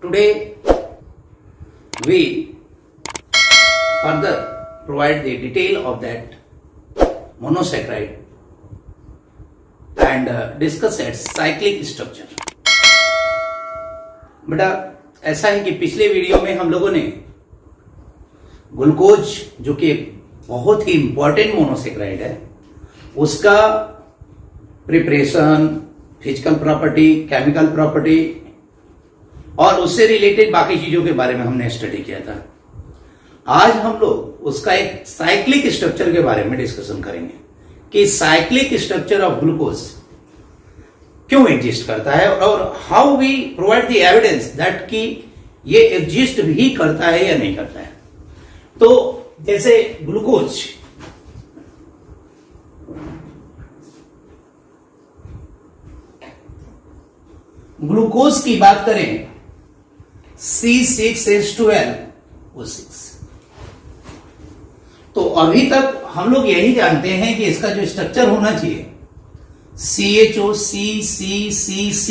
Today we further provide the detail of that monosaccharide and discuss its cyclic structure. बेटा ऐसा है कि पिछले वीडियो में हम लोगों ने ग्लूकोज जो कि बहुत ही इंपॉर्टेंट मोनोसेक्राइड है उसका preparation, physical property, chemical property और उससे रिलेटेड बाकी चीजों के बारे में हमने स्टडी किया था। आज हम लोग उसका एक साइक्लिक स्ट्रक्चर के बारे में डिस्कशन करेंगे कि साइक्लिक स्ट्रक्चर ऑफ ग्लूकोज क्यों एग्जिस्ट करता है और how we provide the evidence that कि ये एग्जिस्ट भी करता है या नहीं करता है। तो जैसे ग्लूकोज की बात करें C6H12O6, तो अभी तक हम लोग यही जानते हैं कि इसका जो स्ट्रक्चर होना चाहिए CHOCCCC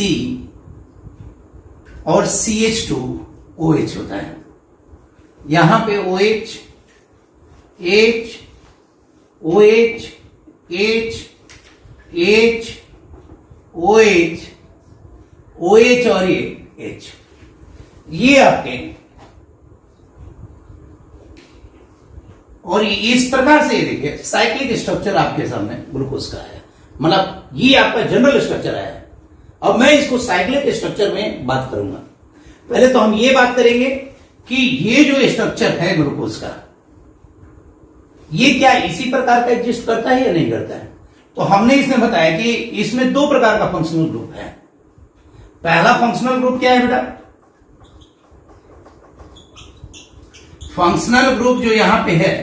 और CH2OH होता है। यहां पे OH, H, OH, H, H, OH, OH और ये H, ये आपके और इस प्रकार से ये देखिए साइक्लिक स्ट्रक्चर आपके सामने ग्लूकोज का है, मतलब ये आपका जनरल स्ट्रक्चर है। अब मैं इसको साइक्लिक स्ट्रक्चर में बात करूंगा। पहले तो हम ये बात करेंगे कि ये जो स्ट्रक्चर है ग्लूकोज का, ये क्या इसी प्रकार का एग्जिस्ट करता है या नहीं करता है। तो हमने इसमें बताया कि इसमें दो प्रकार का फंक्शनल ग्रुप है। पहला फंक्शनल ग्रुप क्या है बेटा, फंक्शनल ग्रुप जो यहां पे है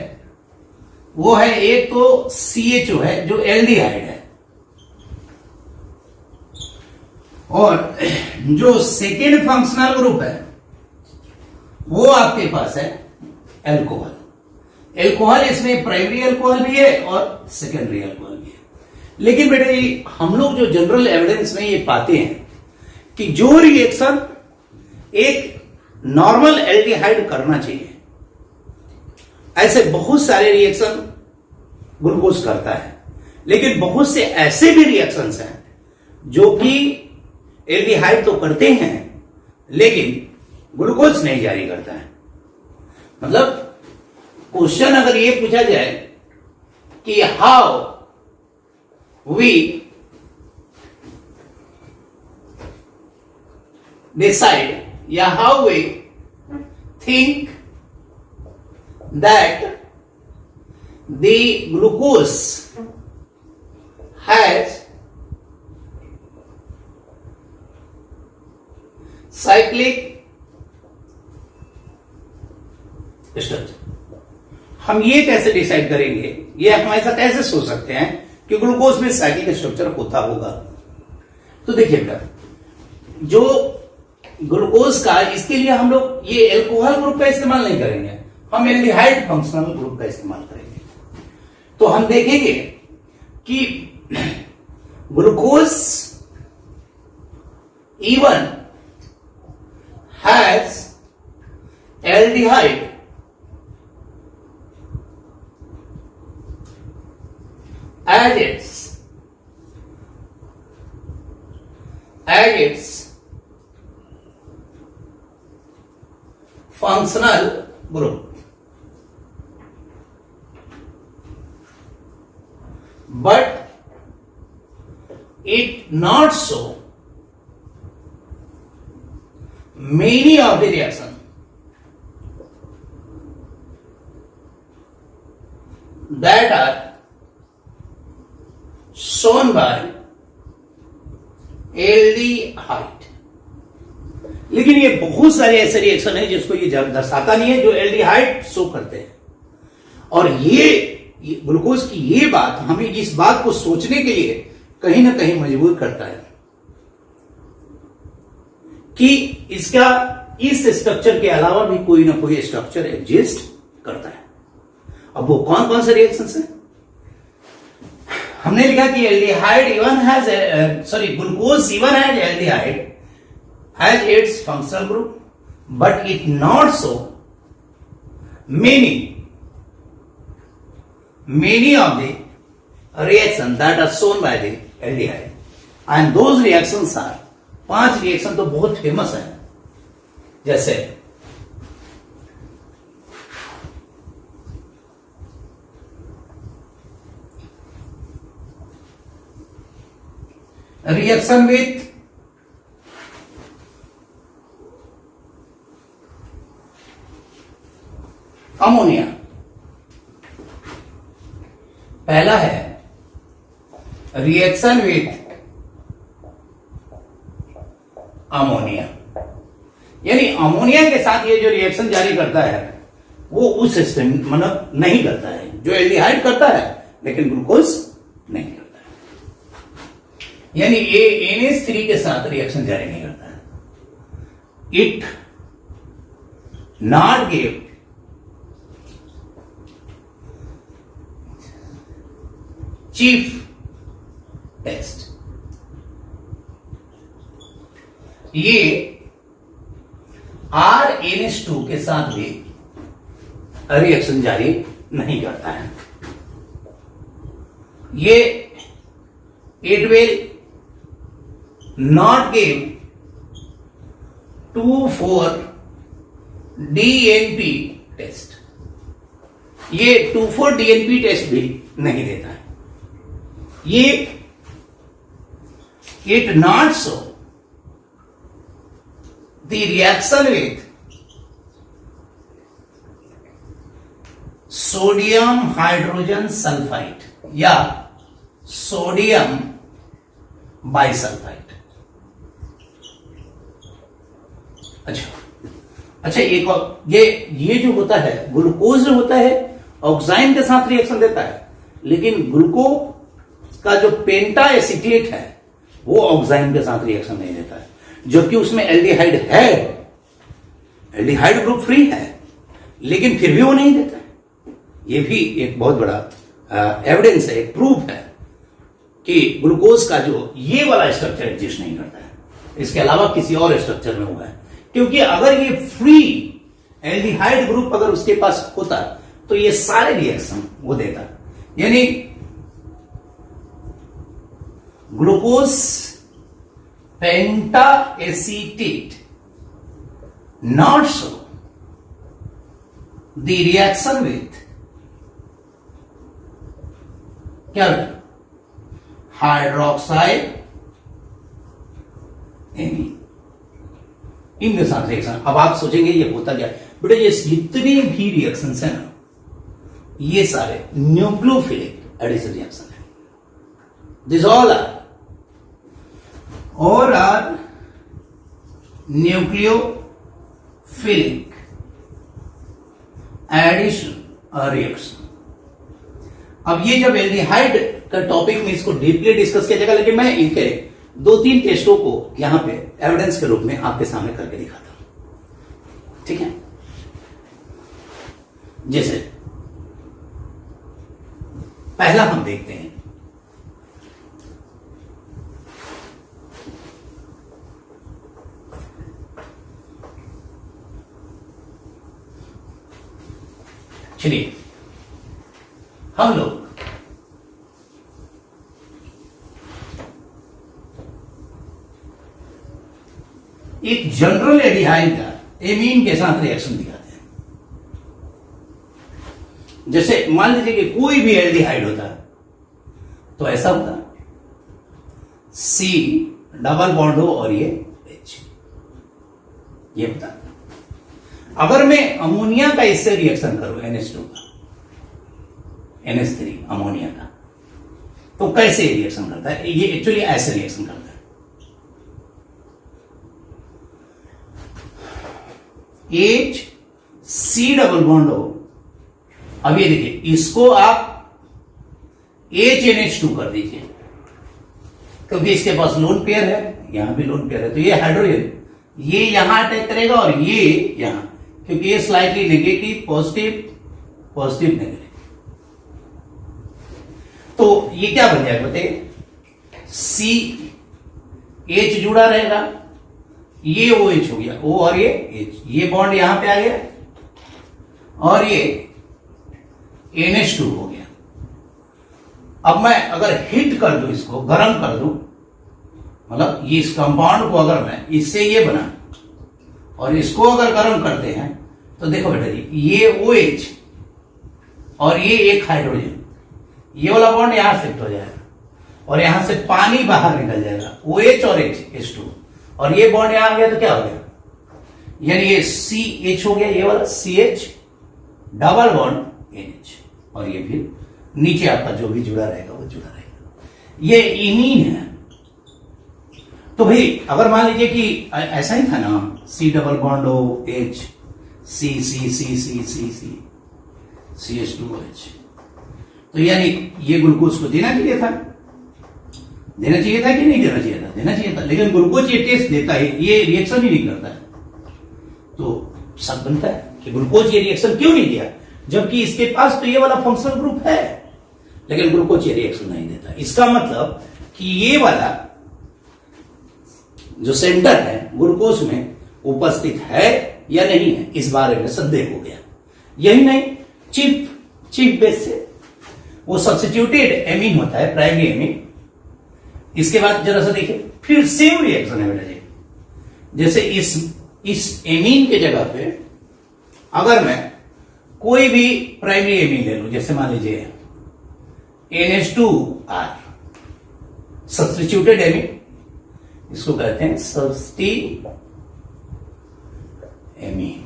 वो है एक तो CHO है जो एल्डिहाइड है, और जो सेकेंड फंक्शनल ग्रुप है वो आपके पास है एल्कोहल। एल्कोहल इसमें प्राइमरी एल्कोहल भी है और सेकेंडरी एल्कोहल भी है। लेकिन बेटा ये हम लोग जो जनरल एविडेंस में ये पाते हैं कि जो रिएक्शन एक नॉर्मल एल्डिहाइड करना चाहिए, ऐसे बहुत सारे रिएक्शन ग्लूकोज करता है। लेकिन बहुत से ऐसे भी रिएक्शंस हैं जो कि एल्डिहाइड तो करते हैं लेकिन ग्लूकोज नहीं जारी करता है। मतलब क्वेश्चन अगर ये पूछा जाए कि हाउ वी डिसाइड या how we think that the glucose has cyclic structure, हम ये कैसे डिसाइड करेंगे, ये हम ऐसा कैसे सोच सकते हैं कि ग्लूकोज में साइक्लिक स्ट्रक्चर होता होगा। तो देखिए बेटा जो ग्लूकोज का, इसके लिए हम लोग ये एल्कोहल ग्रुप का इस्तेमाल नहीं करेंगे, हम एल्डिहाइड फंक्शनल ग्रुप का इस्तेमाल करेंगे। तो हम देखेंगे कि glucose even has aldehyde as its functional group, but it not so many of the reaction that are shown by aldehyde. लेकिन ये बहुत सारे ऐसे रिएक्शन है जिसको ये दर्शाता नहीं है जो एल्डिहाइड शो करते हैं। और ये ग्लूकोज की ये बात हमें इस बात को सोचने के लिए कहीं ना कहीं मजबूर करता है कि इसका इस स्ट्रक्चर के अलावा भी कोई ना कोई स्ट्रक्चर एग्जिस्ट करता है। अब वो कौन कौन से रिएक्शंस है, हमने लिखा कि aldehyde even has glucose even has aldehyde has its functional group but it not so many of the reactions that are shown by the aldehyde, and those reactions are 5 reaction तो बहुत famous है, जैसे reaction with ammonia, पहला है reaction with ammonia, यानी ammonia के साथ ये जो रिएक्शन जारी करता है वो उस सिस्टम मतलब नहीं करता है, जो एल्डिहाइड करता है लेकिन ग्लूकोज नहीं करता है, यानी ये NH3 के साथ रिएक्शन जारी नहीं करता है। It not give Schiff test, ये RNH2 के साथ भी रिएक्शन जारी नहीं करता है। ये it will not give 2,4-DNP test, ये 2,4-DNP टेस्ट भी नहीं देता है। ये it not show the reaction with sodium hydrogen sulphide या सोडियम बाइसल्फाइड। अच्छा एक और ये जो होता है ग्लूकोज जो होता है ऑक्साइन के साथ रिएक्शन देता है, लेकिन ग्लूकोज का जो पेंटा एसिटेट है वो ऑक्साइन के साथ रिएक्शन नहीं देता है, जबकि उसमें एल्डिहाइड है, एल्डिहाइड ग्रुप फ्री है, लेकिन फिर भी वो नहीं देता है। ये भी एक बहुत बड़ा एविडेंस है, एक प्रूफ है कि ग्लूकोज का जो ये वाला स्ट्रक्चर एग्जिस्ट नहीं करता है, इसके अलावा किसी और स्ट्रक्चर में हुआ है। क्योंकि अगर ये फ्री एल्डिहाइड ग्रुप अगर उसके पास होता तो ये सारे रिएक्शन वो देता, यानी glucose penta acetate not show the reaction with क्या हाइड्रोक्साइड एमीन, इनके साथ रिएक्शन। अब आप सोचेंगे ये होता क्या बेटा, ये जितने भी रिएक्शन है ना ये सारे न्यूक्लियोफिलिक एडिशन रिएक्शन है। This all are nucleophilic addition reaction. अब ये जब एल्डिहाइड का टॉपिक में इसको डीपली डिस्कस किया जाएगा, लेकिन मैं इनके 2-3 टेस्टों को यहां पे एविडेंस के रूप में आपके सामने करके दिखाता हूं, ठीक है। जैसे पहला हम देखते हैं चलिए हम लोग एक जनरल एल्डिहाइड का एमीन के साथ रिएक्शन दिखाते हैं। जैसे मान लीजिए कि कोई भी एल्डिहाइड होता तो ऐसा होता C डबल बॉन्ड हो और ये H, ये होता। अगर मैं अमोनिया का इससे रिएक्शन करूं NH2 का, NH3 अमोनिया का, तो कैसे रिएक्शन करता है? ये एक्चुअली ऐसे रिएक्शन करता है। HC डबल बॉन्ड हो, अब ये देखिए इसको आप HNH2 कर दीजिए, क्योंकि इसके पास लोन पेयर है, यहां भी लोन पेयर है, तो ये हाइड्रोजन ये यहां अटैक करेगा और ये यहां, क्योंकि ये स्लाइटली नेगेटिव पॉजिटिव नेगेटिव, तो ये क्या बन जाएगा बताइए, C H जुड़ा रहेगा, ये ओ एच हो गया, ओ और ये एच, ये बॉन्ड यहां पे आ गया और ये NH2 हो गया। अब मैं अगर हीट कर दूं, इसको गर्म कर दूं, मतलब ये इस कंपाउंड को अगर मैं इससे ये बना और इसको अगर गर्म करते हैं तो देखो बेटा जी, ये OH और ये एक हाइड्रोजन, ये वाला बॉन्ड यहां शिफ्ट हो जाएगा और यहां से पानी बाहर निकल जाएगा, OH और H2, और ये बॉन्ड यहां आ गया तो क्या हो गया, यानी ये CH हो गया, ये वाला CH डबल बॉन्ड NH, और ये फिर नीचे आपका जो भी जुड़ा रहेगा वो जुड़ा रहेगा। ये इमीन है। तो भाई अगर मान लीजिए कि ऐसा ही था ना, C double bond OH, C C C C C C CH2OH, तो यानी ये ग्लूकोज को देना चाहिए था, देना चाहिए था कि नहीं देना चाहिए था, देना चाहिए था, लेकिन ग्लूकोज ये टेस्ट देता है, ये रिएक्शन ही नहीं करता है। तो शक बनता है कि ग्लूकोज ये रिएक्शन क्यों नहीं दिया, जबकि इसके पास तो ये वाला फंक्शनल ग्रुप है, लेकिन ग्लूकोज ये रिएक्शन नहीं देता। इसका मतलब कि ये वाला जो सेंटर है ग्लूकोज में उपस्थित है या नहीं है, इस बारे में संदेह हो गया। यही नहीं, चीफ बेस से वो सब्स्टिट्यूटेड एमीन होता है, प्राइमरी एमीन। इसके बाद जरा सा देखिए, फिर सेम रिएक्शन है बेटा जी। जैसे इस एमीन के जगह पे अगर मैं कोई भी प्राइमरी एमीन ले लूं, जैसे मान लीजिए NH2R, सब्स्टिट्यूटेड एमीन, इसको कहते हैं सब्स्टी एमीन।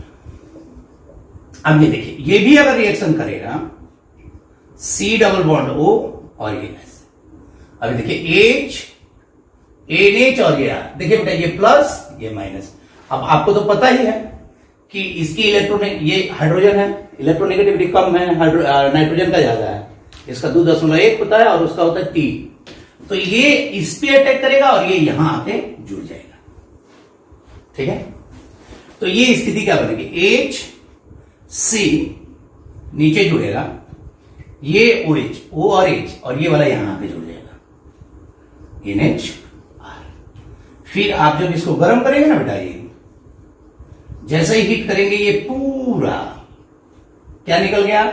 अब ये देखिए, ये भी अगर रिएक्शन करेगा C डबल बॉन्ड O और ये ऐसे, अभी देखिए H NH और ये R, देखिए बेटा ये प्लस ये माइनस। अब आपको तो पता ही है कि इसकी ये हाइड्रोजन है, इलेक्ट्रोनेगेटिविटी कम है, नाइट्रोजन का ज्यादा है, इसका 2.1 होता है और उसका होता है 3, तो ये इस पे अटैक करेगा और ये यहां आके जुड़ जाएगा। ठीक है, तो ये स्थिति क्या बनेगी, HC नीचे जुड़ेगा, ये OH, O और H, और ये वाला यहां आके जुड़ जाएगा, NHR। फिर आप जब इसको गर्म करेंगे ना बेटा, ये जैसे ही हीट करेंगे ये पूरा क्या निकल गया,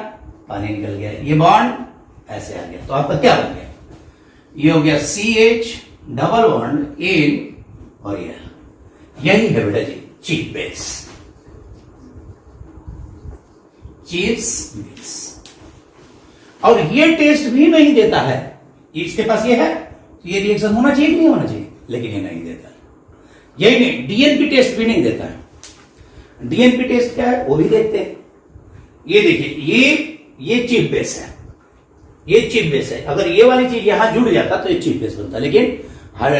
पानी निकल गया, ये बॉन्ड ऐसे आ गया, तो आपका क्या बन गया, ये हो गया CH डबल बॉन्ड N और यही है बेटा जी चीफ बेस, चीफ बेस। और ये टेस्ट भी नहीं देता है, इसके पास ये है तो ये रिएक्शन होना चाहिए कि नहीं होना चाहिए, लेकिन ये नहीं देता। यही नहीं, DNP टेस्ट भी नहीं देता है। DNP टेस्ट क्या है वो भी देखते हैं। ये देखिए, ये चीफ बेस है, ये चीफ बेस है। अगर ये वाली चीज यहां जुड़ जाता तो ये चीफ बेस बनता, लेकिन हर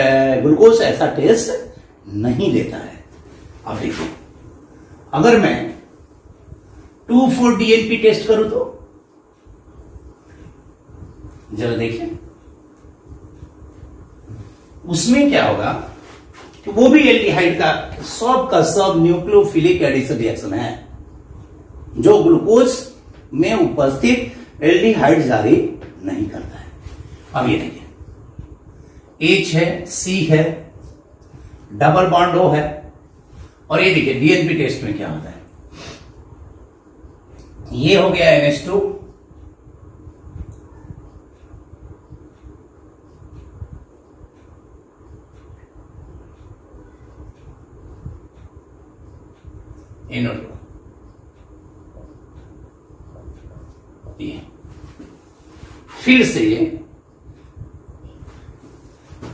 ग्लूकोज ऐसा टेस्ट नहीं देता है। अब देखिए, अगर मैं 2,4-DNP टेस्ट करूं तो जरा देखिए, उसमें क्या होगा कि वो भी एल्डिहाइड का सब न्यूक्लियोफिलिक एडिशन रिएक्शन है, जो ग्लूकोज में उपस्थित एल्डिहाइड जारी नहीं करता है। अब ये देखिए, H है, C है, डबल बॉन्ड O है, और ये देखिए DNP टेस्ट में क्या होता है, ये हो गया NH2, NO2, फिर से ये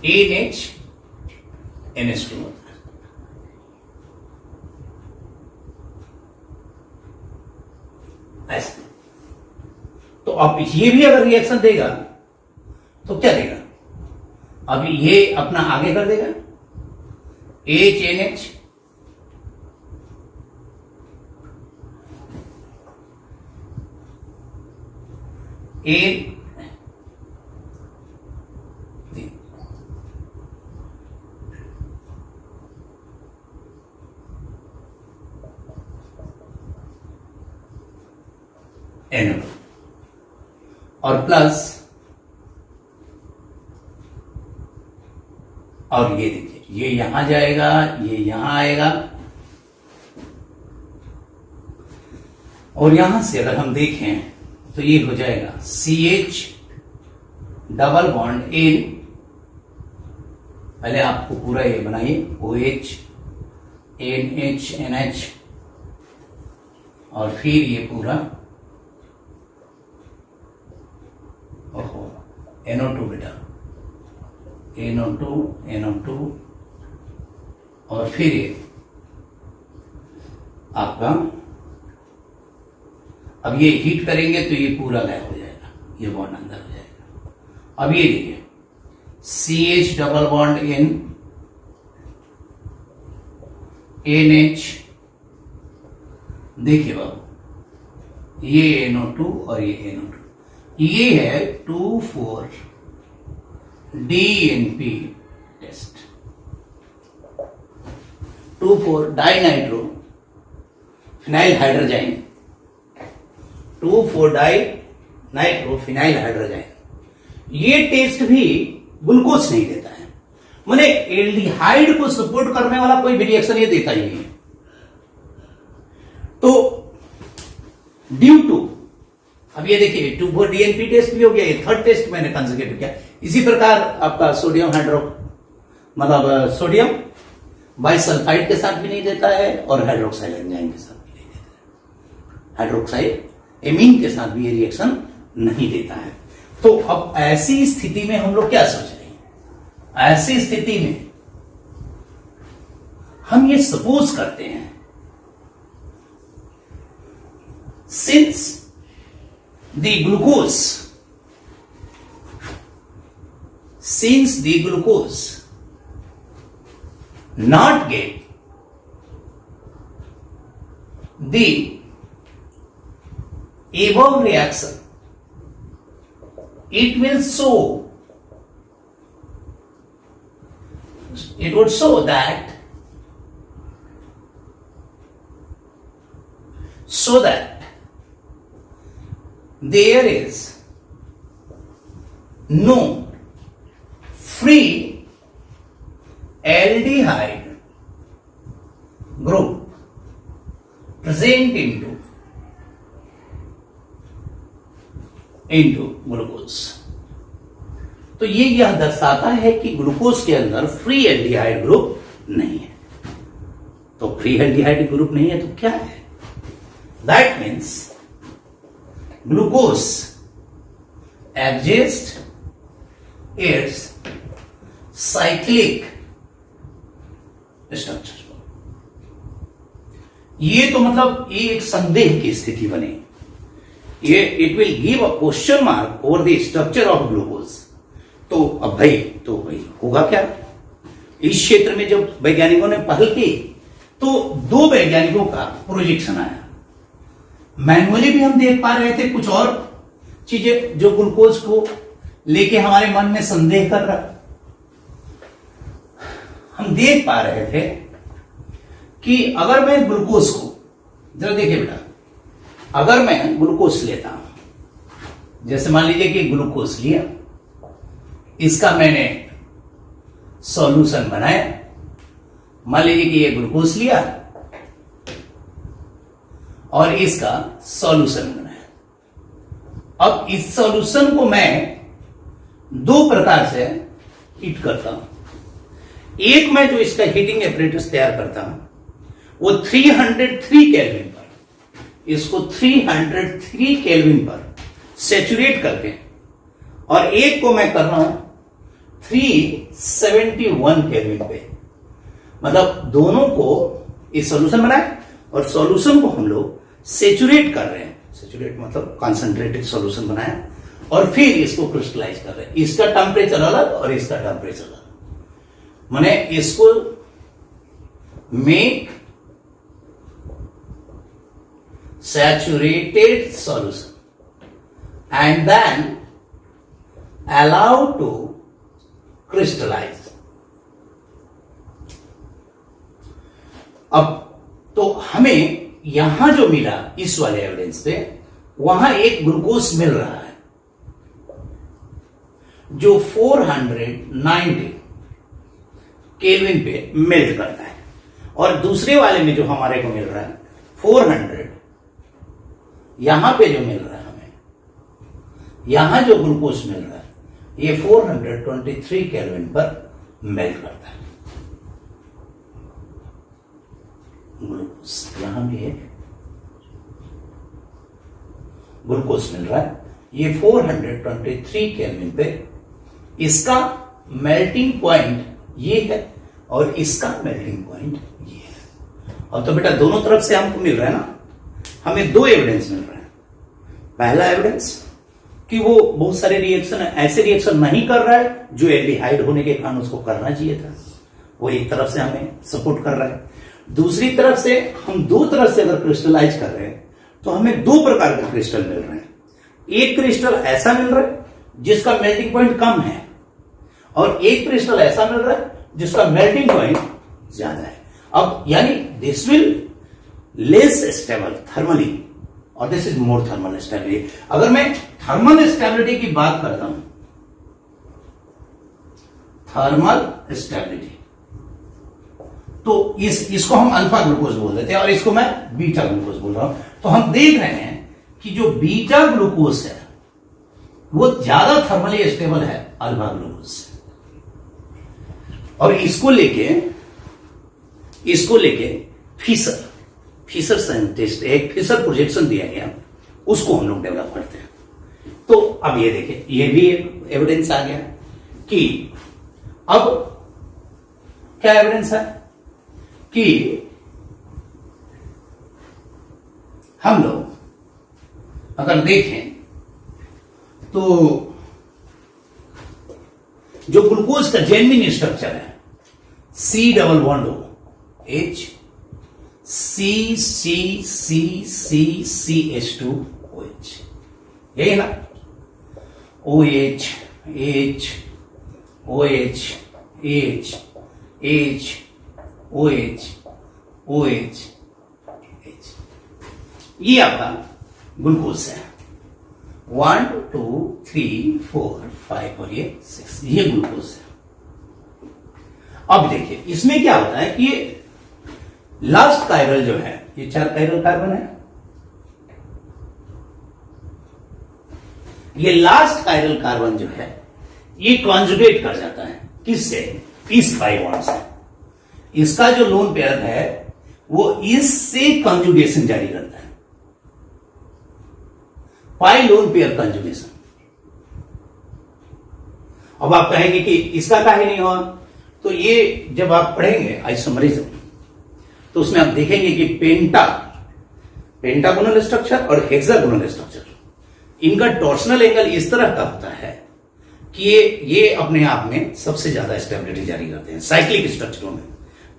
NH NH2 होता है। ऐसे तो अब ये भी अगर रिएक्शन देगा तो क्या देगा, अब ये अपना आगे कर देगा, HNH A NO और प्लस, और ये देखिए ये यहां जाएगा, ये यहां आएगा, और यहां से अगर हम देखें तो ये हो जाएगा CH डबल बॉन्ड N, पहले आपको पूरा ये बनाइए, OH NH NH, और फिर ये पूरा NO2 बेटा, NO2 और फिर ये आपका, अब ये हीट करेंगे तो ये पूरा गायब हो जाएगा, ये बॉन्ड अंदर हो जाएगा। अब ये देखिए CH double bond N NH, देखिए बाबू, ये NO2 और ये NO2, ये है 2,4 DNP test, 2,4 dinitro phenyl hydrazine, 2,4 dinitro phenyl hydrazine. ये टेस्ट भी ग्लूकोज नहीं देता है, माने एल्डिहाइड को सपोर्ट करने वाला कोई भी रिएक्शन ये देता ही नहीं है। तो ड्यू टू, अब ये देखिए 2,4 DNP टेस्ट भी हो गया, ये थर्ड टेस्ट मैंने कंसेक्यूटिव किया। इसी प्रकार आपका सोडियम मतलब सोडियम बाइसल्फाइड के साथ भी नहीं देता है, और हाइड्रोक्साइल एंजाइम के साथ भी नहीं देता है, हाइड्रोक्साइल एमीन के साथ भी ये रिएक्शन नहीं देता है। तो अब ऐसी स्थिति में हम लोग क्या सोच रहे हैं, ऐसी स्थिति में हम ये सपोज करते हैं, since the glucose not get the above reaction, it would show that there is no free aldehyde group present into glucose. तो यह दर्शाता है कि ग्लूकोज के अंदर फ्री एल्डिहाइड ग्रुप नहीं है। तो फ्री एल्डिहाइड ग्रुप नहीं है तो क्या है, that means glucose adjust its cyclic structure. ये तो मतलब ये एक संदेह की स्थिति बने, ये it will give a question mark over the structure of glucose. तो अब भाई होगा क्या? इस क्षेत्र में जब वैज्ञानिकों ने पहल की तो दो वैज्ञानिकों का प्रोजेक्शन आया। मैनुअली भी हम देख पा रहे थे कुछ और चीजें जो ग्लूकोज को लेके हमारे मन में संदेह कर रहा। हम देख पा रहे थे कि अगर मैं ग्लूकोज को, जरा देखिए बेटा, अगर मैं ग्लूकोज लेता हूं, जैसे मान लीजिए कि ग्लूकोज लिया, इसका मैंने सॉल्यूशन बनाया, मान लीजिए कि ये ग्लूकोज लिया और इसका सॉल्यूशन बनाया। अब इस सॉल्यूशन को मैं दो प्रकार से हीट करता हूं। एक मैं जो इसका हीटिंग एपरेटस तैयार करता हूं वो 303 केल्विन पर, इसको 303 केल्विन पर सैचुरेट करके, और एक को मैं कर रहा हूं 371 केल्विन पे। मतलब दोनों को इस सॉल्यूशन बनाए और सॉल्यूशन को हम लोग सैचुरेट कर रहे हैं। सैचुरेट मतलब कंसंट्रेटेड सॉल्यूशन बनाया और फिर इसको क्रिस्टलाइज कर रहे हैं। इसका टेम्परेचर अलग और इसका टेम्परेचर अलग, माने इसको make saturated solution and then allow to crystallize। अब तो हमें यहां जो मिला इस वाले एविडेंस पे, वहां एक ग्लूकोज मिल रहा है जो 490 केल्विन पे मेल्ट करता है। और दूसरे वाले में जो हमारे को मिल रहा है 400, यहां पे जो मिल रहा है हमें, यहां जो ग्लूकोज मिल रहा है ये 423 केल्विन पर मेल्ट करता है। ग्लूकोज यहां भी है, ग्लूकोज मिल रहा है, ये 423 केल्विन पे, इसका मेल्टिंग पॉइंट ये है और इसका मेल्टिंग पॉइंट ये है। अब तो बेटा दोनों तरफ से हमको मिल रहा है ना, हमें दो एविडेंस मिल रहा है। पहला एविडेंस कि वो बहुत सारे रिएक्शन ऐसे रिएक्शन नहीं कर रहा है जो एल्डिहाइड होने के कारण उसको करना चाहिए था, वो एक तरफ से हमें सपोर्ट कर रहा है। दूसरी तरफ से हम दो तरफ से अगर क्रिस्टलाइज कर रहे हैं तो हमें दो प्रकार के क्रिस्टल मिल रहे हैं। एक क्रिस्टल ऐसा मिल रहा है जिसका मेल्टिंग पॉइंट कम है और एक क्रिस्टल ऐसा मिल रहा है जिसका मेल्टिंग पॉइंट ज्यादा है। अब यानी this will less stable thermally और this is more thermal stability. अगर मैं थर्मल स्टेबिलिटी की बात करता हूं, थर्मल स्टेबिलिटी, तो इसको हम अल्फा ग्लूकोज बोल देते हैं और इसको मैं बीटा ग्लूकोज बोल रहा हूं। तो हम देख रहे हैं कि जो बीटा ग्लूकोज है वो ज्यादा थर्मली स्टेबल है अल्फा ग्लूकोज से। और इसको लेके फिशर साइंटिस्ट एक फिशर प्रोजेक्शन दिया गया, उसको हम लोग डेवलप करते हैं। तो अब ये देखिए, ये भी एक एविडेंस आ गया कि अब क्या एविडेंस है कि हम लोग अगर देखें तो जो ग्लूकोज का जेन्युइन स्ट्रक्चर है C+H CCCCCH2OH, यही ना, OH H OH H H OH OH H, ये आपका ग्लूकोज है। 1 2 3 4 5 और ये 6, ये ग्लूकोज है। अब देखिए इसमें क्या होता है कि ये लास्ट कायरल जो है, ये 4 कायरल कार्बन है, ये लास्ट कायरल कार्बन जो है ये कॉन्जुगेट कर जाता है किससे, इस 5 बॉन्ड से। इसका जो लोन पेयर है वो इससे कॉन्जुगेशन जारी करता है, पाई लोन पेयर कॉन्जुगेशन। अब आप कहेंगे कि इसका काहे नहीं हुआ, तो ये जब आप पढ़ेंगे आइसोमरिज्म तो उसमें आप देखेंगे कि पेंटागोनल स्ट्रक्चर और हेक्सागोनल स्ट्रक्चर, इनका टॉर्सनल एंगल इस तरह का होता है कि ये अपने आप में सबसे ज्यादा स्टेबिलिटी जारी करते हैं साइक्लिक स्ट्रक्चरों में।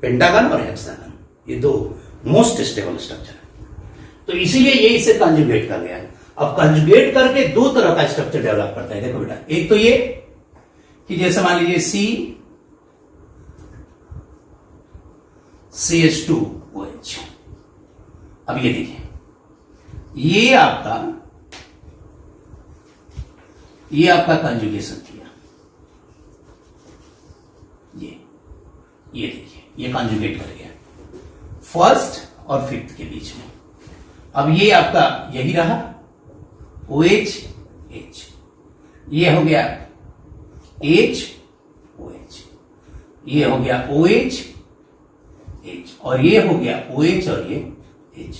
पेंटागन और हेक्सागन ये दो मोस्ट स्टेबल स्ट्रक्चर है, तो इसीलिए ये इसे कंजुगेट कर गया है। अब कंजुगेट करके दो तरह का स्ट्रक्चर डेवलप करता है। देखो बेटा, एक तो ये कि जैसे मान लीजिए CH2OH। अब ये देखिए, ये आपका कंजुगेशन किया, ये देखिए ये कंजुगेट कर गया फर्स्ट और फिफ्थ के बीच में। अब ये आपका यही रहा OH H, ये हो गया H OH, ये हो गया OH H, और ये हो गया OH और ये H,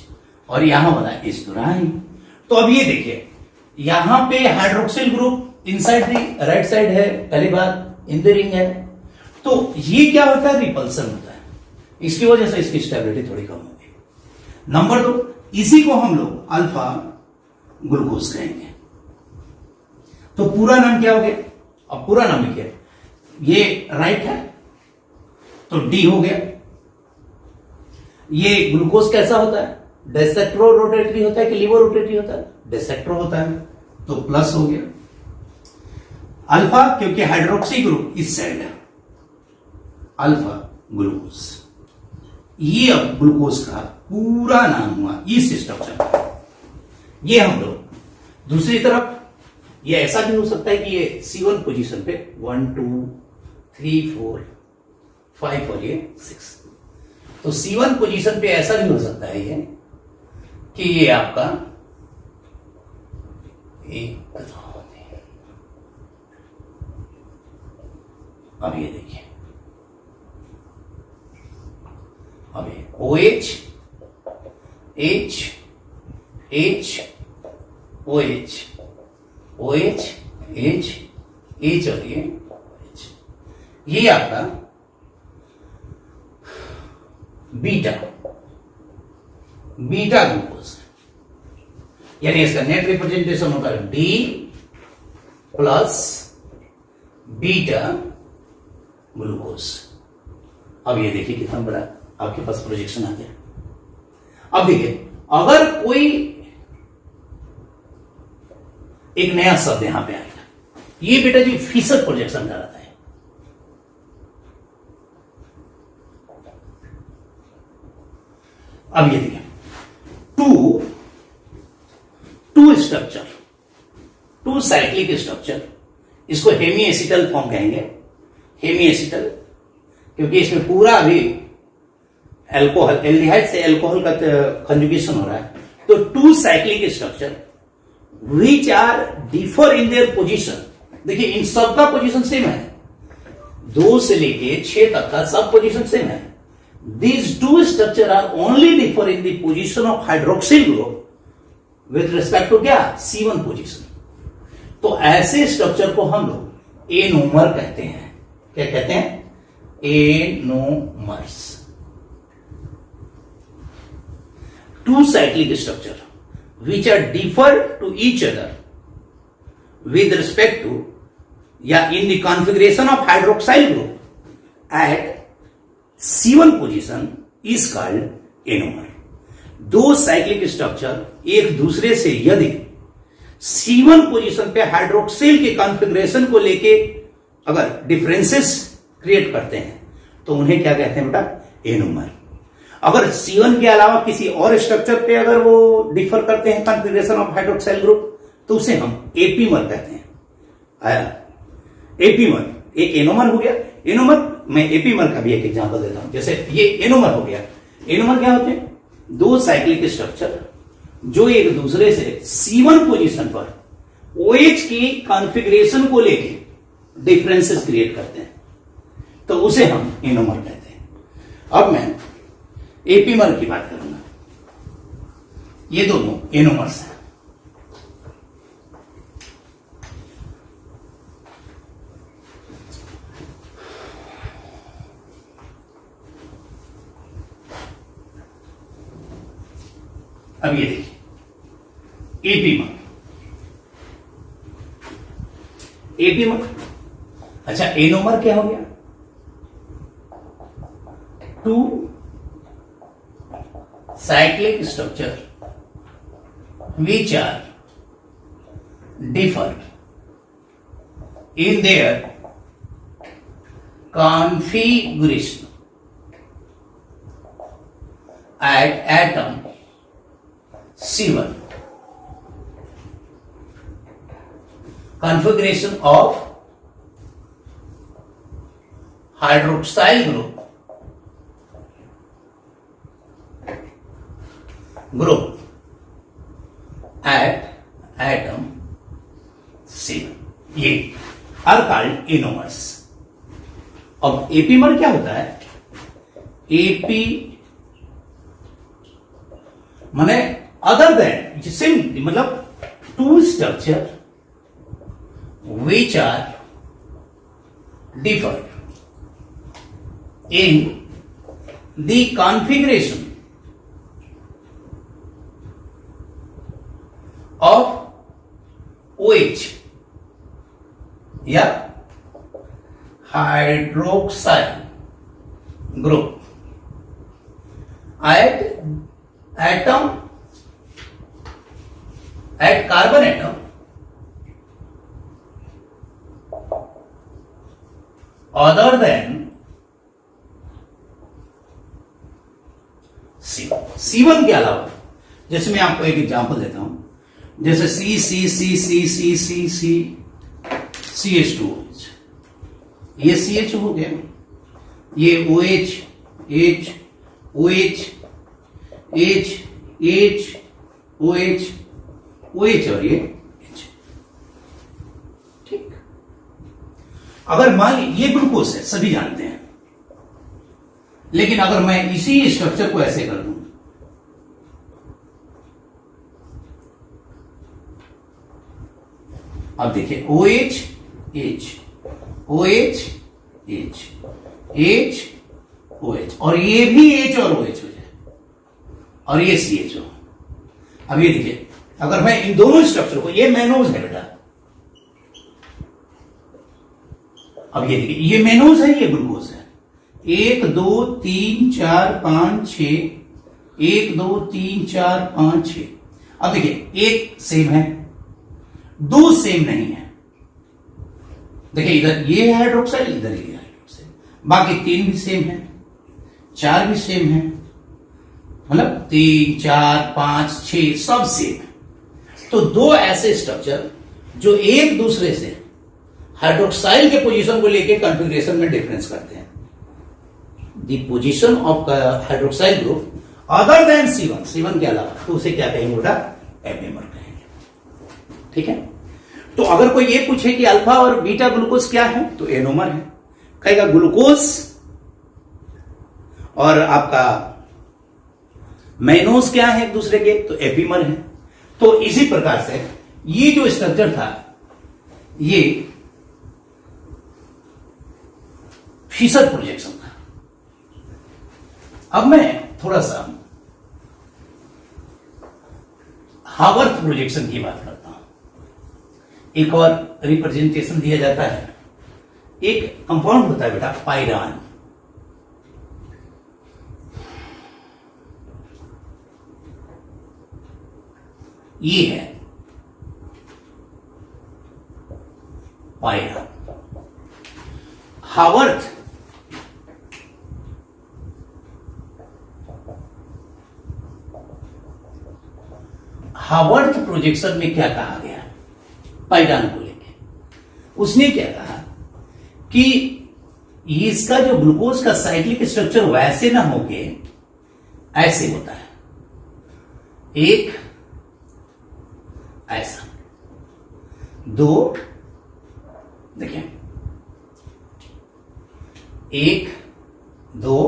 और यहां बना H तो रहा ही। तो अब ये देखिए, यहां पे hydroxyl group inside the right side है, पहली बात इन द रिंग है, तो ये क्या होता है, रिपल्सन होता है, इसकी वजह से इसकी स्टेबिलिटी थोड़ी कम होगी। नंबर 2, इसी को हम लोग अल्फा ग्लूकोज कहेंगे। तो पूरा नाम क्या हो गया, अब पूरा नाम लिखिए, ये राइट है तो D हो गया। ये ग्लूकोज कैसा होता है, डेसेक्ट्रो रोटेटरी होता है कि लीवो रोटेटरी होता है, डेसेक्ट्रो होता है, तो प्लस हो गया। अल्फा क्योंकि हाइड्रोक्सी ग्रुप इस साइड है, अल्फा ग्लूकोज, ये अब ग्लूकोज का पूरा नाम हुआ इस स्ट्रक्चर का। ये हम लोग दूसरी तरफ, ये ऐसा भी हो सकता है कि ये C1 पोजीशन पे 1 2 3 4 5 और ये 6। तो C1 पोजीशन पे ऐसा भी हो सकता है ये कि ये आपका एक, अब ये देखिए, अब ये OH H H OH OH H H और ये H, ये आपका बीटा ग्लूकोज, यानी इसका नेट रिप्रेजेंटेशन होगा D प्लस बीटा ग्लूकोज। अब ये देखिए कितना बड़ा आपके पास प्रोजेक्शन आ गया। अब देखिए, अगर कोई एक नया शब्द यहां पे आएगा, ये बेटा जी फिशर प्रोजेक्शन कराता है। अब ये देखिए, two structure, two cyclic structure, इसको हेमी एसिटल फॉर्म कहेंगे। हेमी एसिटल क्योंकि इसमें पूरा अभी एल्कोहल, एल्डिहाइड से एल्कोहल का कंजुगेशन हो रहा है। तो two cyclic structure which are differ in their position, देखिए इन सबका पोजीशन सेम है, 2 से लेके 6 तक का सब पोजीशन सेम है। These two structure are only differ in the position of hydroxyl group with respect to क्या C1 पोजीशन। तो ऐसे स्ट्रक्चर को हम लोग एनोमर कहते हैं। क्या कहते हैं? Anomers. Two cyclic structure which are differ to each other with respect to या in the configuration of hydroxyl group at C1 position is called anomer. दो साइक्लिक स्ट्रक्चर एक दूसरे से यदि C1 पोजीशन पे हाइड्रोक्सिल के कॉन्फ़िगरेशन को लेके अगर डिफरेंसेस क्रिएट करते हैं तो उन्हें क्या कहते हैं बेटा? एनोमर। अगर C1 के अलावा किसी और स्ट्रक्चर पे अगर वो डिफर करते हैं कॉन्फ़िगरेशन ऑफ हाइड्रोक्साइल ग्रुप तो उसे हम एपीमर कहते हैं। एपीमर एक एनोमर हो गया। एनोमर मैं एपीमर का भी एक एग्जांपल देता हूं। जैसे ये एनोमर हो गया। एनोमर क्या होते हैं? दो साइक्लिक स्ट्रक्चर जो एक दूसरे से C1 पोजीशन पर OH की कॉन्फ़िगरेशन को लेके डिफरेंसेस क्रिएट करते हैं तो उसे हम एनोमर कहते हैं। अब मैं एपीमर की बात करूंगा। ये दोनों एनोमर्स हैं। अब ये देखिए एपीमर। एपीमर अच्छा, एनोमर क्या हो गया? Two cyclic structure which are differ in their configuration at atom C1, configuration of hydroxyl group at atom C1, ये आर कॉल्ड एनोमर्स। अब एपीमर क्या होता है? एपी माने अदर देन, सेम मतलब two structure which are differ in the configuration of OH या hydroxyl group at carbon atom other than C1 के अलावा, जैसे मैं आपको एक एग्जांपल देता हूं, जैसे CH2OH, ये CH हो गया, ये OH, H, OH, H, H, OH, OH और ये H। ठीक। अगर मान ये ग्लूकोज है, सभी जानते हैं, लेकिन अगर मैं इसी स्ट्रक्चर को ऐसे कर दूं, अब देखिए OH, H, OH, H, H, OH, और ये भी H और OH हो जाए, और ये CH हो। अब ये देखिए, अगर मैं इन दोनों स्ट्रक्चर को, ये मैनोज है बेटा, अब ये देखिए, ये मैनोज है, ये ग्लूकोज है, 1 2 3 4 5 6, 1 2 3 4 5 6। अब देखिए, एक सेम है, दो सेम नहीं है। देखिए इधर ये है हाइड्रोक्साइड, इधर ये हाइड्रोक्साइड, बाकी 3 भी सेम है, 4 भी सेम है, मतलब 3 4 5 6 सब सेम है। तो दो ऐसे स्ट्रक्चर जो एक दूसरे से हाइड्रोक्साइल के पोजीशन को लेके कॉन्फ़िगरेशन में डिफरेंस करते हैं, the position of hydroxyl group other than C1 के अलावा, तो उसे क्या कहेंगे बेटा? एपिमर कहेंगे। ठीक है। तो अगर कोई ये पूछे कि अल्फा और बीटा ग्लूकोज क्या है, तो एनोमर है। कहेगा ग्लूकोज और आपका मैनोज क्या है एक दूसरे के, तो एपिमर है। तो इसी प्रकार से ये जो स्ट्रक्चर था, ये फिशर प्रोजेक्शन था। अब मैं थोड़ा सा हावर्थ प्रोजेक्शन की बात करता हूं। एक और रिप्रेजेंटेशन दिया जाता है, एक कंपाउंड होता है बेटा पाइरान, ये है पाइरान। हावर्थ हावर्थ प्रोजेक्शन में क्या कहा गया पाइरान को लेके? उसने क्या कहा कि इसका जो ग्लूकोज का साइक्लिक स्ट्रक्चर वैसे ना होके ऐसे होता है, एक ऐसा, दो, देखिए 1 2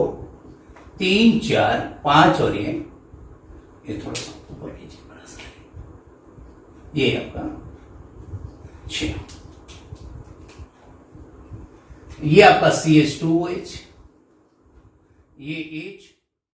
3 4 5 और ये थोड़ा सा ऊपर कीजिए, बड़ा सा, ये आपका 6, ये आपका CH2OH, ये H